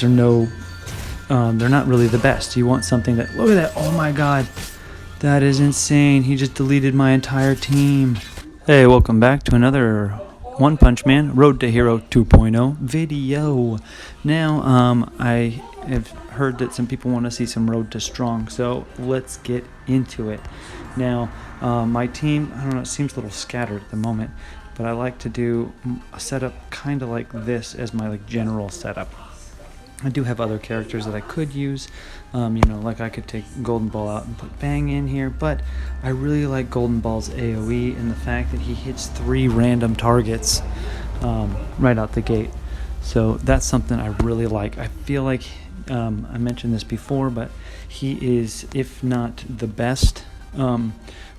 are they're not really the best. You want something that, look at that, oh my god, that is insane. He just deleted my entire team. Hey, welcome back to another One Punch Man Road to Hero 2.0 video. Now, I have heard that some people want to see some Road to Strong, so let's get into it. Now, my team, I don't know, it seems a little scattered at the moment, but I like to do a setup kind of like this as my general setup. I do have other characters that I could use, like I could take Golden Ball out and put Bang in here, but I really like Golden Ball's AoE and the fact that he hits 3 random targets right out the gate. So that's something I really like. I feel like, I mentioned this before, but he is, if not the best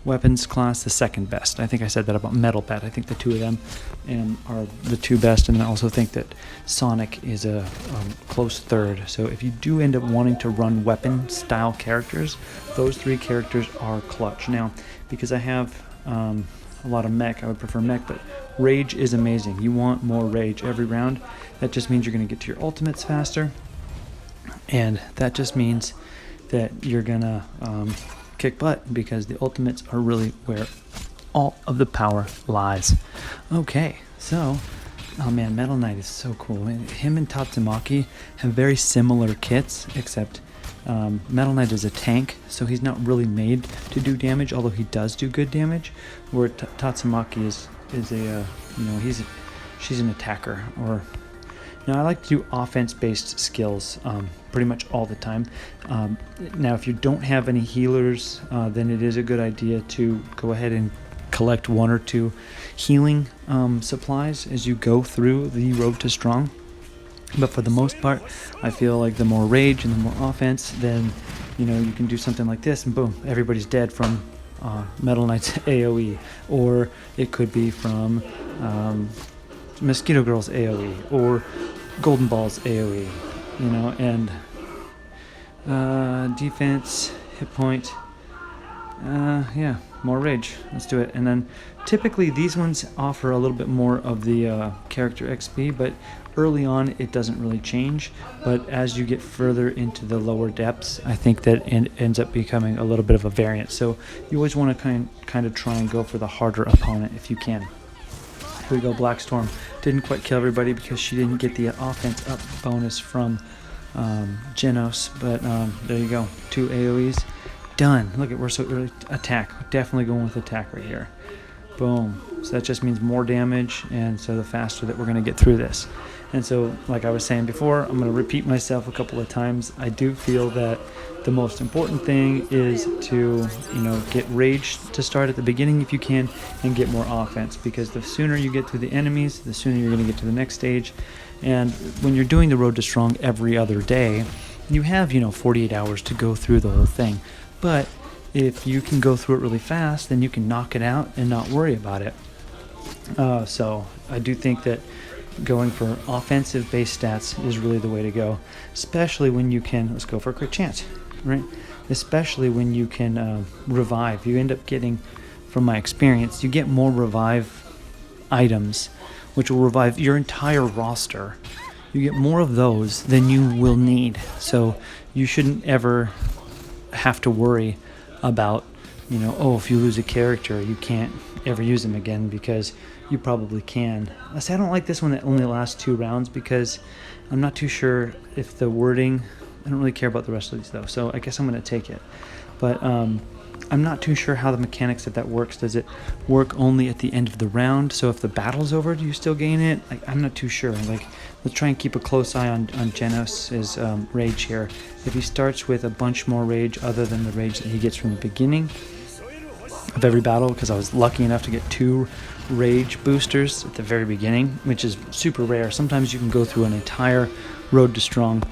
weapons class, the second best. I think I said that about Metal Bat. I think the two of them are the two best, and I also think that Sonic is a close third. So if you do end up wanting to run weapon style characters, those 3 characters are clutch. Now, because I have a lot of mech, I would prefer mech, but rage is amazing. You want more rage every round. That just means you're going to get to your ultimates faster, and that just means that you're going to kick butt, because the ultimates are really where all of the power lies. Okay, so, oh man, Metal Knight is so cool. Him and Tatsumaki have very similar kits, except Metal Knight is a tank, so he's not really made to do damage, although he does do good damage, where Tatsumaki is a, she's an attacker. Or now, I like to do offense-based skills pretty much all the time. Now, if you don't have any healers, then it is a good idea to go ahead and collect 1 or 2 healing supplies as you go through the Road to Strong. But for the most part, I feel like the more rage and the more offense, then you can do something like this, and boom, everybody's dead from Metal Knight's AoE, or it could be from Mosquito Girl's AoE, or Golden Ball's AoE, and defense, hit point, yeah, more rage. Let's do it. And then typically these ones offer a little bit more of the character XP, but early on it doesn't really change. But as you get further into the lower depths, I think that it ends up becoming a little bit of a variant. So you always want to kind of try and go for the harder opponent if you can. Here we go, Black Storm. Didn't quite kill everybody because she didn't get the offense up bonus from Genos, but there you go, 2 AoEs. Done. Look at, we're so early. Attack. Definitely going with attack right here. Boom. So that just means more damage, and so the faster that we're going to get through this. And so, like I was saying before, I'm going to repeat myself a couple of times. I do feel that the most important thing is to, get rage to start at the beginning if you can, and get more offense, because the sooner you get through the enemies, the sooner you're going to get to the next stage. And when you're doing the Road to Strong every other day, you have, 48 hours to go through the whole thing. But if you can go through it really fast, then you can knock it out and not worry about it. So I do think that going for offensive base stats is really the way to go, especially when you can, let's go for a crit chance, right? Especially when you can revive. You end up getting, from my experience, you get more revive items, which will revive your entire roster. You get more of those than you will need. So you shouldn't ever have to worry about, if you lose a character, you can't ever use them again, because you probably can. I say I don't like this one that only lasts 2 rounds, because I'm not too sure if the wording, I don't really care about the rest of these though, so I guess I'm going to take it. But I'm not too sure how the mechanics of that works. Does it work only at the end of the round? So if the battle's over, do you still gain it? I'm not too sure. Let's try and keep a close eye on Genos' rage here. If he starts with a bunch more rage other than the rage that he gets from the beginning of every battle, because I was lucky enough to get 2 rage boosters at the very beginning, which is super rare. Sometimes you can go through an entire Road to Strong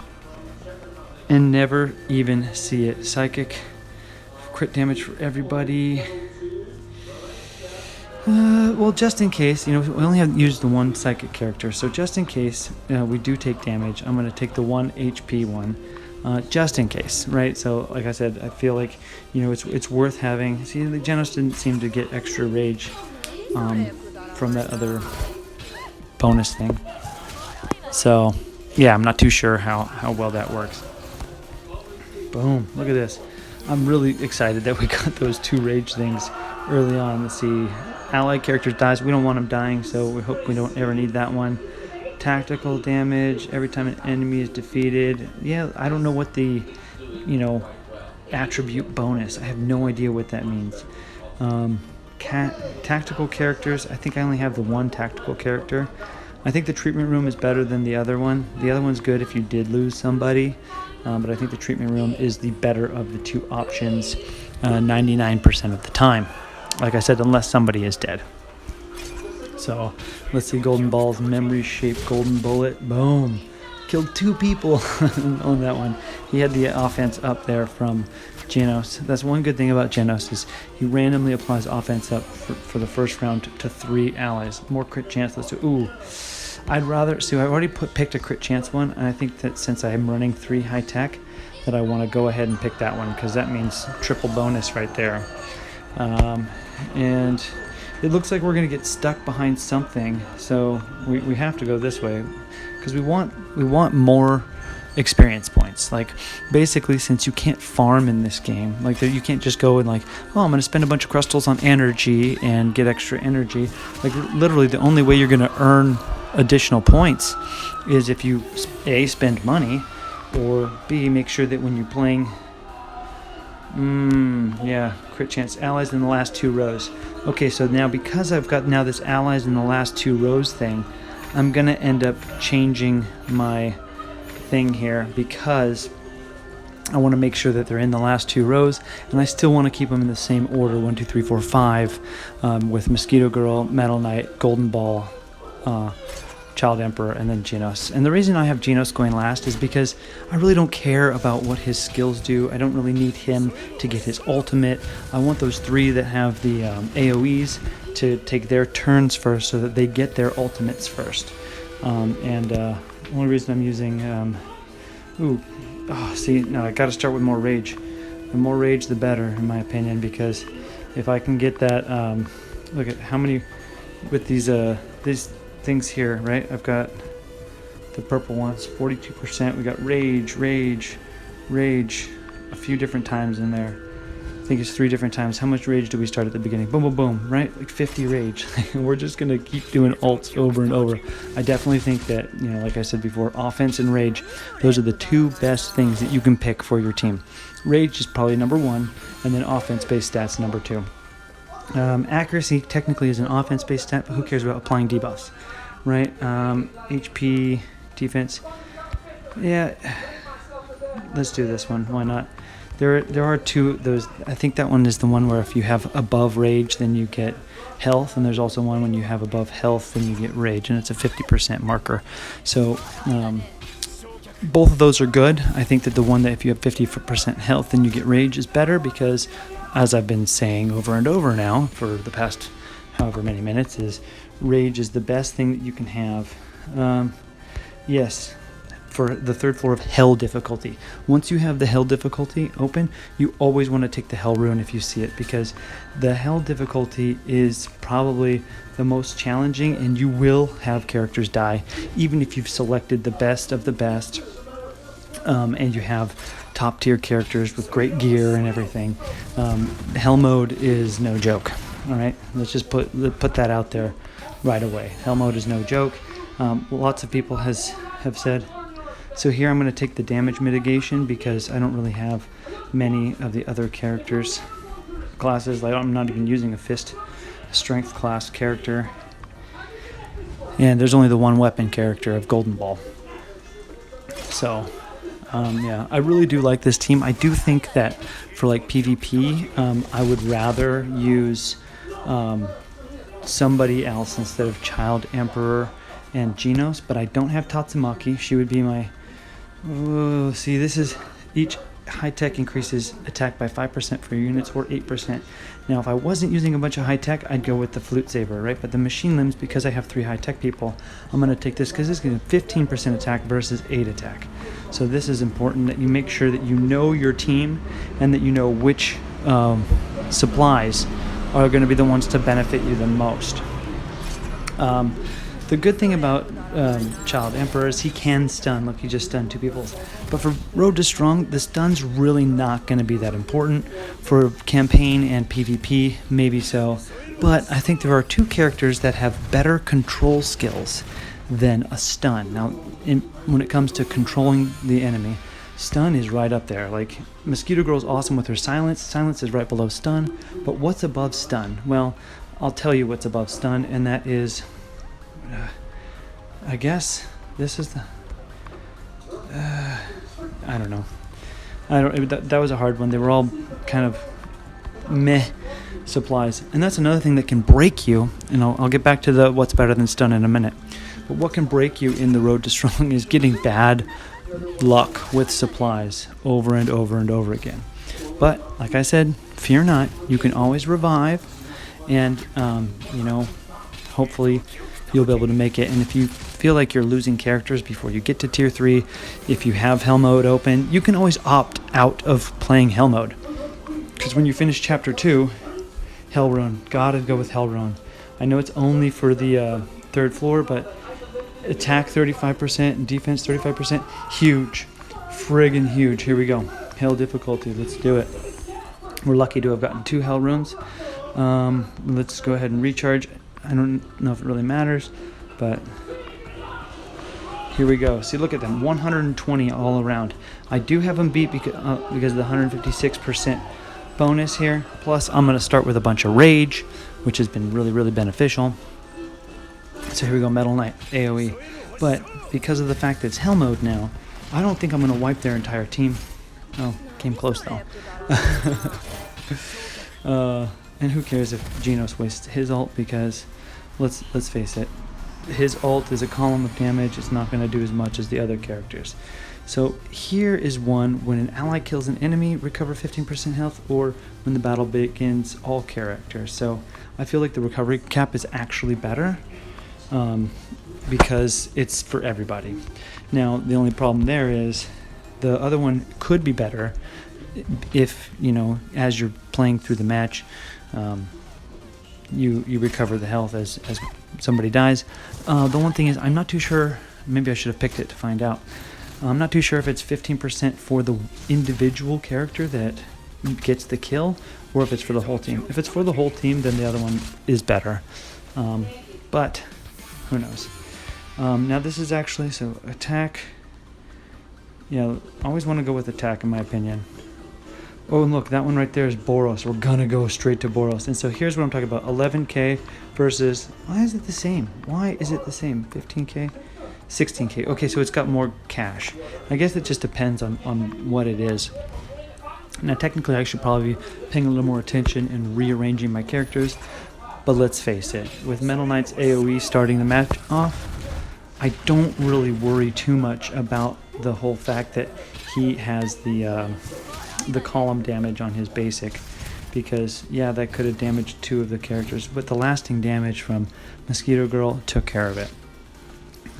and never even see it. Psychic, crit damage for everybody. Well, just in case, we only have used the 1 psychic character, so just in case we do take damage, I'm going to take the 1 HP one, just in case, right? So, like I said, I feel like, it's worth having. See, the Genos didn't seem to get extra rage from that other bonus thing. So, yeah, I'm not too sure how well that works. Boom, look at this. I'm really excited that we got those 2 rage things early on. Let's see, allied characters dies. We don't want them dying, so we hope we don't ever need that one. Tactical damage every time an enemy is defeated. Yeah, I don't know what the, attribute bonus. I have no idea what that means. Tactical characters. I think I only have the 1 tactical character. I think the treatment room is better than the other one. The other one's good if you did lose somebody, but I think the treatment room is the better of the 2 options 99% of the time. Like I said, unless somebody is dead. So let's see, golden balls, memory shaped golden bullet. Boom. Killed 2 people on that one. He had the offense up there from Genos. That's one good thing about Genos is he randomly applies offense up for the first round to 3 allies. More crit chance. Let's do. Ooh. I'd rather. See, I already picked a crit chance one, and I think that since I'm running 3 high tech, that I want to go ahead and pick that one because that means triple bonus right there. And it looks like we're going to get stuck behind something, so we have to go this way because we want more experience points. Like, basically, since you can't farm in this game, like you can't just go and like, oh, I'm going to spend a bunch of crystals on energy and get extra energy. Like, literally the only way you're going to earn additional points is if you A, spend money, or B, make sure that when you're playing yeah, crit chance allies in the last 2 rows. Okay, so now because I've got now this allies in the last 2 rows thing, I'm gonna end up changing my thing here because I want to make sure that they're in the last 2 rows, and I still want to keep them in the same order: 1, 2, 3, 4, 5, with Mosquito Girl, Metal Knight, Golden Ball, Child Emperor, and then Genos. And the reason I have Genos going last is because I really don't care about what his skills do. I don't really need him to get his ultimate. I want those 3 that have the AoEs to take their turns first so that they get their ultimates first. The only reason I'm using... I gotta start with more rage. The more rage, the better, in my opinion, because if I can get that... look at how many... With these things here, right? I've got the purple ones, 42%. We got rage, a few different times in there. I think it's 3 different times. How much rage do we start at the beginning? Boom, boom, boom, right? Like 50 rage. We're just gonna keep doing ults over and over. I definitely think that, like I said before, offense and rage, those are the 2 best things that you can pick for your team. Rage is probably number 1, and then offense-based stats number 2. Accuracy technically is an offense-based stat, but who cares about applying debuffs, right? HP, defense. Yeah, let's do this one. Why not? There are 2 those. I think that one is the one where if you have above rage, then you get health, and there's also one when you have above health, then you get rage, and it's a 50% marker. So both of those are good. I think that the one that if you have 50% health, then you get rage is better because, as I've been saying over and over now for the past however many minutes, is rage is the best thing that you can have. Yes, for the 3rd floor of hell difficulty. Once you have the hell difficulty open, you always want to take the hell rune if you see it, because the hell difficulty is probably the most challenging, and you will have characters die, even if you've selected the best of the best, and you have top tier characters with great gear and everything. Hell mode is no joke. All right, let's just put that out there right away. Hell mode is no joke. Lots of people have said. So here I'm going to take the damage mitigation because I don't really have many of the other characters classes. Like, I'm not even using a fist strength class character, and there's only the 1 weapon character of Golden Ball. So yeah, I really do like this team. I do think that for like PvP, I would rather use somebody else instead of Child Emperor and Genos, but I don't have Tatsumaki. She would be my... see, this is each high tech increases attack by 5% for units or 8%. Now, if I wasn't using a bunch of high tech, I'd go with the Flute Saber, right? But the machine limbs, because I have 3 high tech people, I'm going to take this because this gives 15% attack versus 8 attack. So this is important that you make sure that you know your team and that you know which supplies are going to be the ones to benefit you the most. The good thing about Child Emperor is he can stun. Look, he just stunned 2 people. But for Road to Strong, the stun's really not going to be that important. For campaign and PvP, maybe so. But I think there are 2 characters that have better control skills than a stun. Now, when it comes to controlling the enemy, stun is right up there. Like, Mosquito Girl's awesome with her silence. Silence is right below stun. But what's above stun? Well, I'll tell you what's above stun, and that is... I guess this is the... I don't know. That was a hard one. They were all kind of meh supplies. And that's another thing that can break you. And I'll get back to the what's better than stun in a minute. But what can break you in the Road to Strong is getting bad luck with supplies over and over and over again. But like I said, fear not. You can always revive, and hopefully you'll be able to make it. And if you feel like you're losing characters before you get to tier 3, if you have hell mode open, you can always opt out of playing hell mode, because when you finish chapter 2, hell rune, gotta go with hell rune. I know it's only for the 3rd floor, but attack 35% and defense 35%, huge, friggin' huge. Here we go, hell difficulty, let's do it. We're lucky to have gotten 2 hell runes. Let's go ahead and recharge. I don't know if it really matters, but here we go. See, look at them, 120 all around. I do have them beat because of the 156% bonus here. Plus, I'm going to start with a bunch of rage, which has been really, really beneficial. So here we go, Metal Knight, AoE. But because of the fact that it's hell mode now, I don't think I'm going to wipe their entire team. Oh, came close though. And who cares if Genos wastes his ult, because let's face it, his ult is a column of damage. It's not going to do as much as the other characters. So here is one: when an ally kills an enemy, recover 15% health, or when the battle begins, all characters. So I feel like the recovery cap is actually better, because it's for everybody. Now, the only problem there is the other one could be better if, as you're playing through the match, you recover the health as somebody dies. The one thing is, I'm not too sure, maybe I should have picked it to find out. I'm not too sure if it's 15% for the individual character that gets the kill, or if it's for the whole team. If it's for the whole team, then the other one is better. But who knows? Now this is actually, so attack. Yeah, I always want to go with attack in my opinion. Oh, and look, that one right there is Boros. We're gonna go straight to Boros. And so here's what I'm talking about. 11k versus, why is it the same? Why is it the same? 15k? 16k. Okay, so it's got more cash. I guess it just depends on what it is. Now, technically, I should probably be paying a little more attention and rearranging my characters. But let's face it, with Metal Knight's AoE starting the match off, I don't really worry too much about the whole fact that he has the column damage on his basic, because yeah, that could have damaged 2 of the characters, but the lasting damage from Mosquito Girl took care of it.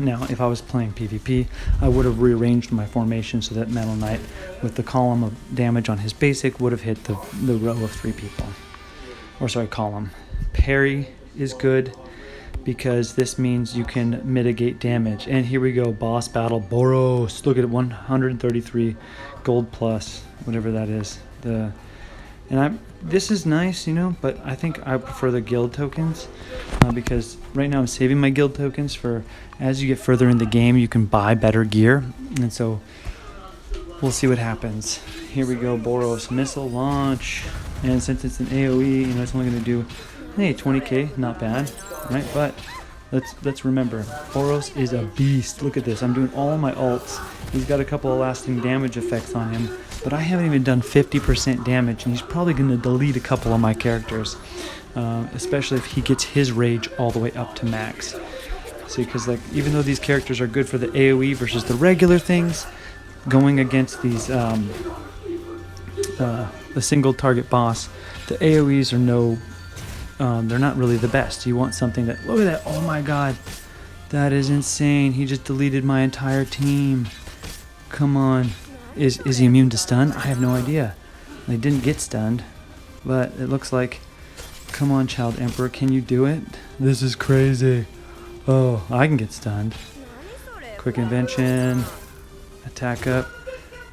Now, if I was playing PvP, I would have rearranged my formation so that Metal Knight, with the column of damage on his basic, would have hit the row of 3 people. Or sorry, column. Parry is good, because this means you can mitigate damage. And here we go, boss battle, Boros. Look at it, 133 gold plus, whatever that is. This is nice, but I think I prefer the guild tokens, because right now I'm saving my guild tokens for as you get further in the game, you can buy better gear. And so we'll see what happens. Here we go, Boros, missile launch. And since it's an AoE, it's only going to do, hey, 20k, not bad, right? But let's remember, Boros is a beast. Look at this, I'm doing all my ults. He's got a couple of lasting damage effects on him, but I haven't even done 50% damage, and he's probably going to delete a couple of my characters, especially if he gets his rage all the way up to max. See, because even though these characters are good for the AoE versus the regular things, going against these the single target boss, the AoEs are they're not really the best. You want something that, look at that, oh my god, that is insane. He just deleted my entire team. Come on. Is he immune to stun? I have no idea. They didn't get stunned, but it looks like, come on, Child Emperor, can you do it? This is crazy. Oh, I can get stunned. Quick invention. Attack up.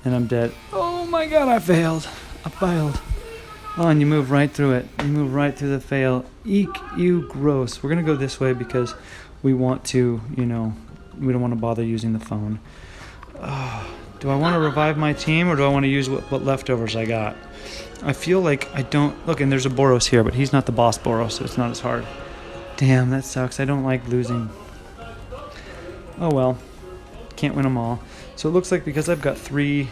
And I'm dead. Oh my god, I failed. I failed. Oh, and you move right through it. You move right through the fail. Eek, you gross. We're going to go this way because we want to, you know, we don't want to bother using the phone. Do I want to revive my team or do I want to use what leftovers I got? I feel like I don't... Look, and there's a Boros here, but he's not the boss Boros, so it's not as hard. Damn, that sucks. I don't like losing. Oh well. Can't win them all. So it looks like because I've got 3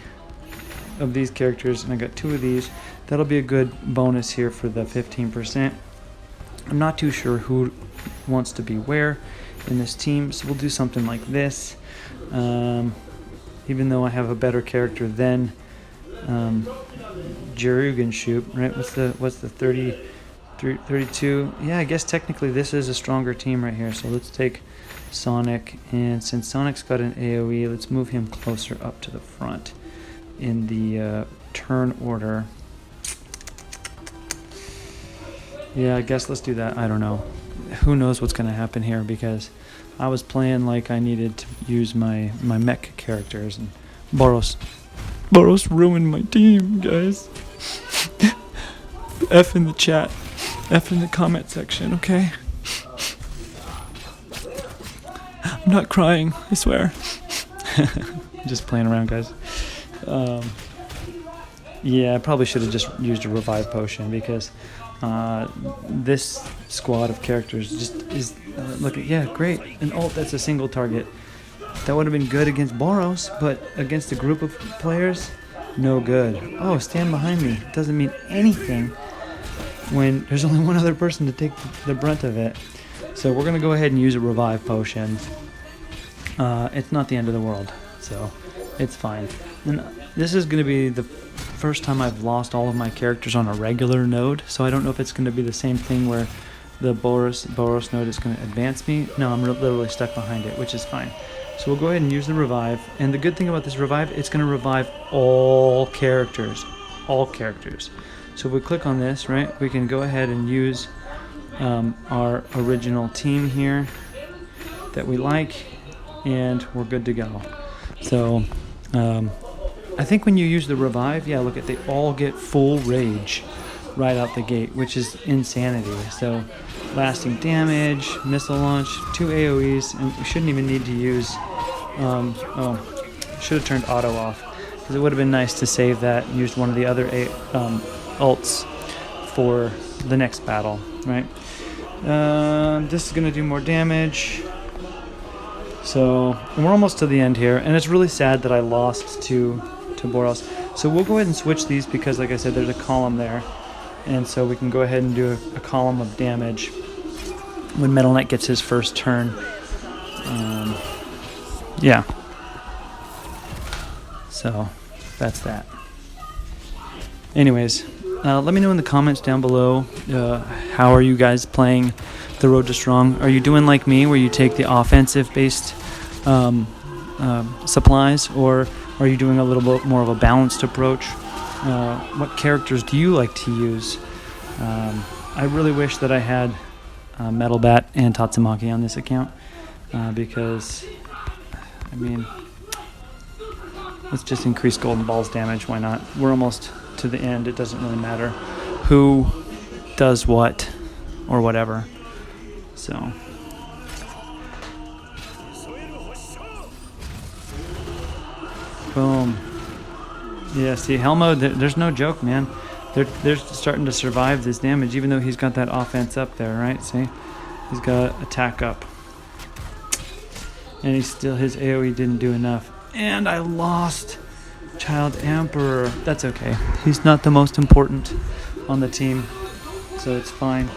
of these characters and I got 2 of these, that'll be a good bonus here for the 15%. I'm not too sure who wants to be where in this team, so we'll do something like this. Even though I have a better character than Shoop, right? What's the 32? Yeah, I guess technically this is a stronger team right here. So let's take Sonic, and since Sonic's got an AoE, let's move him closer up to the front in the turn order. Yeah, I guess let's do that. I don't know. Who knows what's going to happen here, because I was playing like I needed to use my mech characters, and Boros ruined my team, guys. F in the chat. F in the comment section, okay? I'm not crying, I swear. Just playing around, guys. Yeah, I probably should have just used a revive potion, because this squad of characters just is... look at... Yeah, great. An ult that's a single target. That would have been good against Boros, but against a group of players, no good. Oh, stand behind me. Doesn't mean anything when there's only one other person to take the brunt of it. So we're going to go ahead and use a revive potion. It's not the end of the world, so it's fine. And this is going to be the first time I've lost all of my characters on a regular node, so I don't know if it's going to be the same thing where the Boros node is going to advance me. No, I'm literally stuck behind it, which is fine. So we'll go ahead and use the revive, and the good thing about this revive, it's going to revive all characters. All characters. So if we click on this, right, we can go ahead and use our original team here that we like, and we're good to go. So I think when you use the revive, yeah, look at, they all get full rage right out the gate, which is insanity. So lasting damage, missile launch, 2 AoEs, and we shouldn't even need to use should have turned auto off, because it would have been nice to save that and used one of the other ults for the next battle, right? This is going to do more damage. So we're almost to the end here, and it's really sad that I lost to Boros. So we'll go ahead and switch these, because like I said, there's a column there, and so we can go ahead and do a column of damage when Metal Knight gets his first turn. Yeah. So that's that. Anyways, let me know in the comments down below, how are you guys playing the Road to Strong? Are you doing like me, where you take the offensive-based supplies, or are you doing a little bit more of a balanced approach? What characters do you like to use? I really wish that I had Metal Bat and Tatsumaki on this account, because, I mean, let's just increase Golden Ball's damage, why not? We're almost to the end, it doesn't really matter who does what or whatever. So boom. Yeah, see, Helmo, there's no joke, man. They're starting to survive this damage, even though he's got that offense up there, right? See, he's got attack up, and his AoE didn't do enough. And I lost Child Emperor. That's okay. He's not the most important on the team, so it's fine.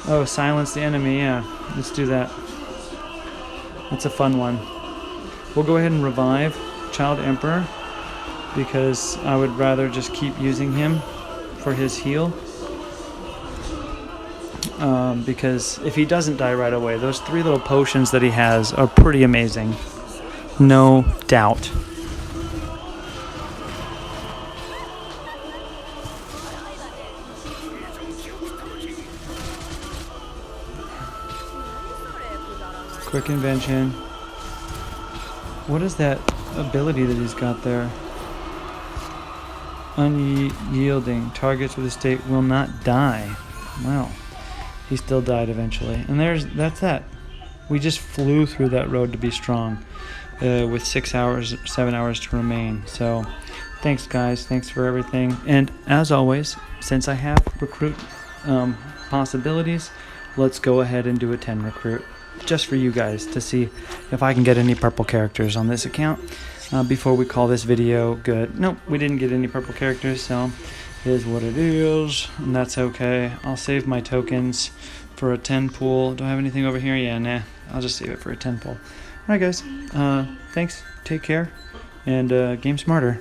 Oh, silence the enemy. Yeah, let's do that. That's a fun one. We'll go ahead and revive Child Emperor, because I would rather just keep using him for his heal. Because if he doesn't die right away, those 3 little potions that he has are pretty amazing. No doubt. Quick invention. What is that ability that he's got there? Unyielding. Targets with a state will not die. Wow. He still died eventually. And that's that. We just flew through that road to be strong with 7 hours to remain. So thanks, guys. Thanks for everything. And as always, since I have recruit possibilities, let's go ahead and do a 10 recruit just for you guys to see if I can get any purple characters on this account before we call this video good. Nope, we didn't get any purple characters, so it is what it is, and that's okay. I'll save my tokens for a 10 pool. Do I have anything over here? Yeah, nah. I'll just save it for a 10 pool. Alright, guys. Thanks. Take care. And game smarter.